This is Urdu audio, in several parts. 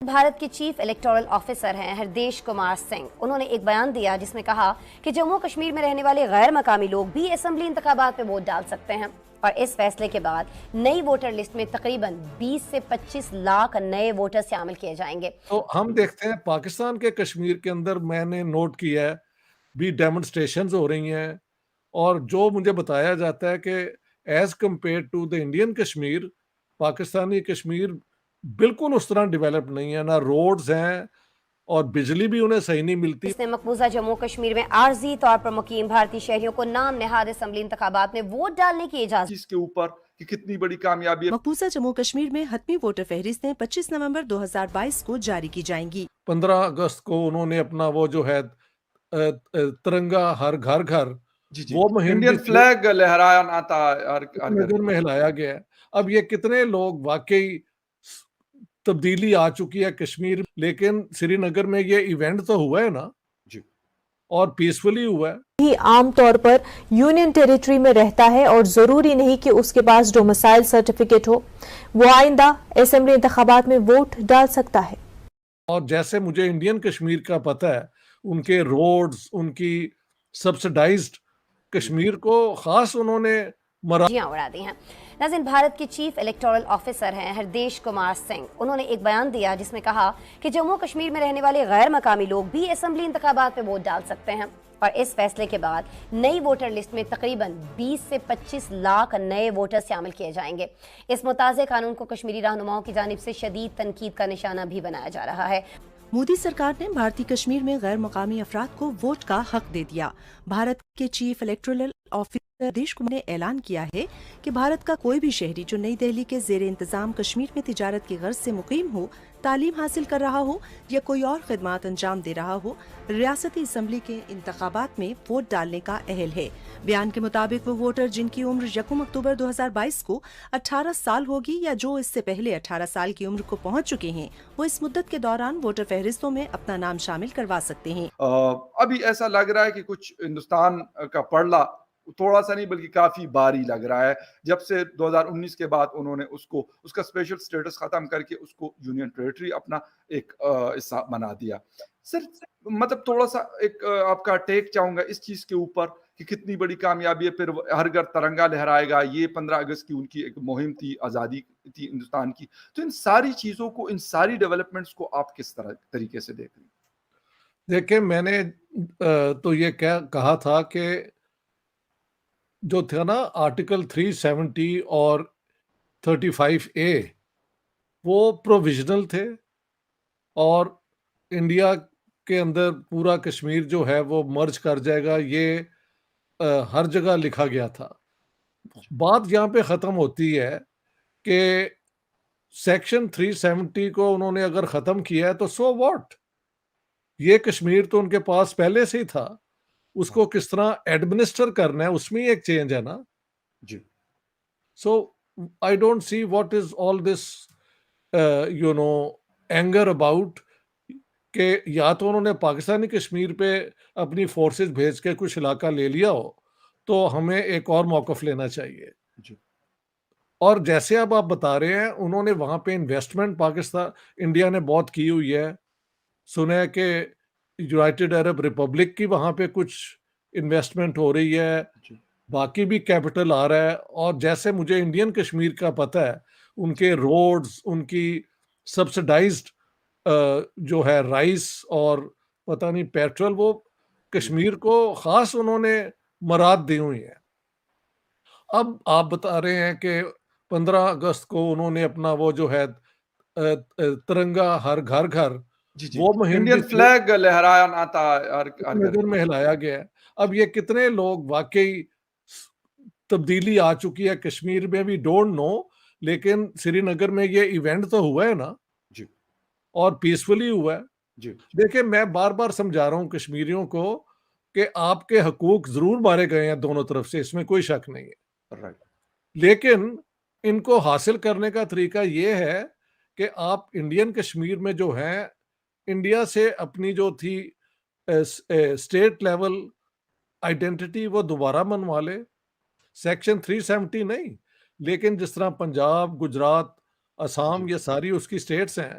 بھارت کے چیف الیکٹورل آفیسر ہیں ہردیش کمار سنگھ. انہوں نے ایک بیان دیا جس میں کہا کہ جموں کشمیر میں رہنے والے غیر مقامی لوگ بھی اسمبلی انتخابات میں ووٹ ڈال سکتے ہیں اور اس فیصلے کے بعد نئی ووٹر لسٹ میں تقریباً 20 سے 25 لاکھ نئے ووٹر شامل کیے جائیں گے. تو ہم دیکھتے ہیں پاکستان کے کشمیر کے اندر میں نے نوٹ کیا ہے بھی ڈیمونسٹریشنز ہو رہی ہیں اور جو مجھے بتایا جاتا ہے کہ as compare to the Indian Kashmir Pakistani Kashmir بالکل اس طرح ڈیولپ نہیں ہے، نہ روڈز ہیں اور بجلی بھی انہیں صحیح نہیں ملتی. اس نے مقبوضہ جموں کشمیر میں عارضی طور پر مقیم بھارتی شہریوں کو نام نہاد اسمبلی انتخابات میں ووٹ ڈالنے کی اجازت اس کے اوپر کہ کتنی بڑی کامیابی ہے. مقبوضہ جموں کشمیر میں حتمی ووٹر فہرستیں 25 نومبر 2022 کو جاری کی جائیں گی. 15 اگست کو انہوں نے اپنا وہ جو ہے ترنگا ہر گھر گھر وہ مہم انڈین فلیگ لہرانا تھا نگر میں ہلایا گیا ہے. اب یہ کتنے لوگ واقعی تبدیلی آ چکی ہے کشمیر، لیکن سری نگر میں یہ ایونٹ تو ہوا ہے نا جی اور پیسفلی ہوا ہے. ہی عام طور پر یونین ٹیریٹری میں رہتا ہے اور ضروری نہیں کہ اس کے پاس ڈومیسائل سرٹیفکیٹ ہو، وہ آئندہ اسمبلی انتخابات میں ووٹ ڈال سکتا ہے. اور جیسے مجھے انڈین کشمیر کا پتہ ہے، ان کے روڈز، ان کی سبسڈائزڈ کشمیر کو خاص انہوں نے اڑا دی ہیں. ناظرین، بھارت کے چیف الیکٹورل آفیسر ہیں ہردیش کمار سنگھ. انہوں نے ایک بیان دیا جس میں کہا کہ جموں کشمیر میں رہنے والے غیر مقامی لوگ بھی اسمبلی انتخابات میں ووٹ ڈال سکتے ہیں اور اس فیصلے کے بعد نئی ووٹر لسٹ میں تقریباً 20 سے 25 لاکھ نئے ووٹر شامل کیے جائیں گے. اس متازہ قانون کو کشمیری رہنماؤں کی جانب سے شدید تنقید کا نشانہ بھی بنایا جا رہا ہے. مودی سرکار نے بھارتی کشمیر میں غیر مقامی افراد کو ووٹ کا حق دے دیا. بھارت کے chief electoral officer Hirdesh Kumar نے اعلان کیا ہے کہ بھارت کا کوئی بھی شہری جو نئی دہلی کے زیر انتظام کشمیر میں تجارت کی غرض سے مقیم ہو، تعلیم حاصل کر رہا ہو یا کوئی اور خدمات انجام دے رہا ہو، ریاستی اسمبلی کے انتخابات میں ووٹ ڈالنے کا اہل ہے. بیان کے مطابق وہ ووٹر جن کی عمر 1 اکتوبر 2022 کو 18 سال ہوگی یا جو اس سے پہلے 18 سال کی عمر کو پہنچ چکے ہیں، وہ اس مدت کے دوران ووٹر فہرستوں میں اپنا نام شامل کروا سکتے ہیں. ابھی ایسا لگ رہا ہے کہ کچھ ہندوستان کا پڑھلا تھوڑا سا نہیں بلکہ کافی باری لگ رہا ہے. جب سے 2019 کے بعد انہوں نے اس کا اسپیشل سٹیٹس ختم کر کے اس کو یونین ٹیریٹری اپنا ایک حصہ بنا دیا. سر مطلب تھوڑا سا ایک آپ کا ٹیک چاہوں گا اس چیز کے اوپر کہ کتنی بڑی کامیابی ہے. پھر ہر گھر ترنگا لہرائے گا، یہ 15 اگست کی ان کی ایک مہم تھی، آزادی تھی ہندوستان کی. تو ان ساری چیزوں کو، ان ساری ڈیولپمنٹس کو آپ کس طریقے سے دیکھ رہے ہیں؟ دیکھیں، میں نے تو یہ کہا تھا کہ جو تھا نا آرٹیکل 370 اور 35A وہ پروویژنل تھے اور انڈیا کے اندر پورا کشمیر جو ہے وہ مرج کر جائے گا، یہ ہر جگہ لکھا گیا تھا. بات یہاں پہ ختم ہوتی ہے کہ سیکشن 370 کو انہوں نے اگر ختم کیا ہے تو سو واٹ، یہ کشمیر تو ان کے پاس پہلے سے ہی تھا. اس کو کس طرح ایڈمنسٹر کرنا ہے اس میں ایک چینج ہے نا جی. So I don't see what is all this anger about کہ یا تو انہوں نے پاکستانی کشمیر پہ اپنی فورسز بھیج کے کچھ علاقہ لے لیا ہو تو ہمیں ایک اور موقف لینا چاہیے. جی. اور جیسے اب آپ بتا رہے ہیں انہوں نے وہاں پہ انویسٹمنٹ پاکستان انڈیا نے بہت کی ہوئی ہے. سنا ہے کہ یونائٹڈ عرب ریپبلک کی وہاں پہ کچھ انویسٹمنٹ ہو رہی ہے، باقی بھی کیپٹل آ رہا ہے. اور جیسے مجھے انڈین کشمیر کا پتہ ہے، ان کے روڈز، ان کی سبسڈائزڈ جو ہے رائس اور پتہ نہیں پیٹرول، وہ کشمیر کو خاص انہوں نے مراد دی ہوئی ہیں. اب آپ بتا رہے ہیں کہ 15 اگست کو انہوں نے اپنا وہ جو ہے ترنگا ہر گھر گھر وہ مہم انڈین فلیگ لہرانا تھا نگر میں ہلایا گیا ہے. اب یہ کتنے لوگ واقعی تبدیلی آ چکی ہے کشمیر میں، بھی ڈونٹ نو، لیکن سری نگر میں یہ ایونٹ تو ہوا ہے نا جی اور پیسفلی ہوا ہے. جی. دیکھیں، میں بار بار سمجھا رہا ہوں کشمیریوں کو کہ آپ کے حقوق ضرور مارے گئے ہیں دونوں طرف سے، اس میں کوئی شک نہیں ہے، لیکن ان کو حاصل کرنے کا طریقہ یہ ہے کہ آپ انڈین کشمیر میں جو ہیں انڈیا سے اپنی جو تھی اسٹیٹ لیول آئیڈینٹی وہ دوبارہ منوا لے. سیکشن 370 نہیں، لیکن جس طرح پنجاب، گجرات، اسام، یہ ساری اس کی اسٹیٹس ہیں،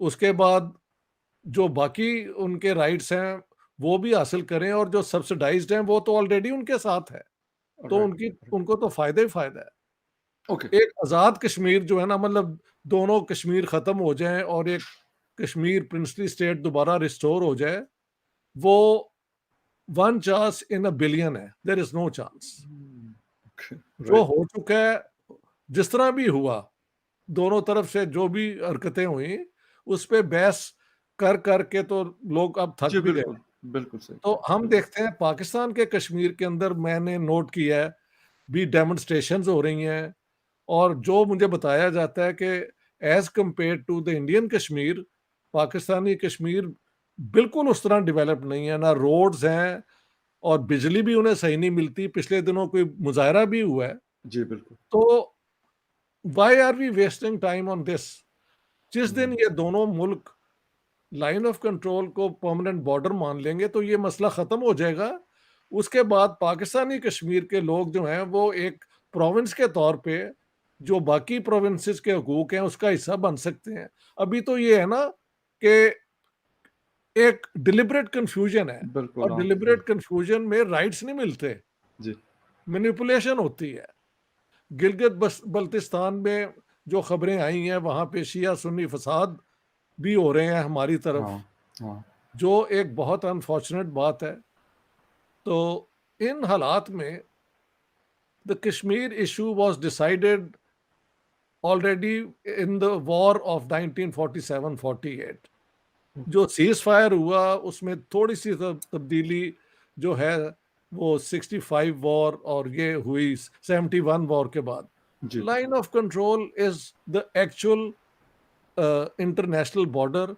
اس کے بعد جو باقی ان کے رائٹس ہیں وہ بھی حاصل کریں، اور جو سبسڈائزڈ ہیں وہ تو آلریڈی ان کے ساتھ ہے، تو ان کو تو فائدہ ہی فائدہ ہے۔ اوکے ایک آزاد کشمیر جو ہے نا، مطلب دونوں کشمیر ختم ہو جائیں اور ایک کشمیر پرنسلی اسٹیٹ دوبارہ ریسٹور ہو جائے، وہ 1 چانس ان اے بلین ہے، دیر از نو چانس۔ جو ہو چکا ہے، جس طرح بھی ہوا، دونوں طرف سے جو بھی حرکتیں ہوئیں اس پہ بحث کر کے تو لوگ اب جی تھک بھی گئے۔ بالکل بالکل صحیح تو ہم دیکھتے ہیں پاکستان کے کشمیر کے اندر، میں نے نوٹ کیا ہے بھی ڈیمونسٹریشنز ہو رہی ہیں، اور جو مجھے بتایا جاتا ہے کہ as compare to the Indian Kashmir, Pakistani Kashmir بالکل اس طرح ڈیولپ نہیں ہے، نہ روڈز ہیں اور بجلی بھی انہیں صحیح نہیں ملتی۔ پچھلے دنوں کوئی مظاہرہ بھی ہوا ہے، جی بالکل تو why are we wasting time on this? جس دن یہ دونوں ملک لائن آف کنٹرول کو پرماننٹ بارڈر مان لیں گے تو یہ مسئلہ ختم ہو جائے گا۔ اس کے بعد پاکستانی کشمیر کے لوگ جو ہیں وہ ایک پروونس کے طور پہ جو باقی پروونسز کے حقوق ہیں اس کا حصہ بن سکتے ہیں۔ ابھی تو یہ ہے نا کہ ایک ڈیلیبریٹ کنفیوژن ہے، بالکل اور ڈیلیبریٹ کنفیوژن میں رائٹس نہیں ملتے، جی مینیپولیشن ہوتی ہے۔ گلگت بلتستان میں جو خبریں آئی ہیں وہاں پہ شیعہ سنی فساد بھی ہو رہے ہیں ہماری طرف، ہاں ہاں جو ایک بہت انفارچونیٹ بات ہے۔ تو ان حالات میں the Kashmir issue was decided already in the war of 1947-48۔ جو سیز فائر ہوا اس میں تھوڑی سی تبدیلی جو ہے وہ 65 وار اور یہ ہوئی 71 وار کے بعد۔ جی line of control is the actual international border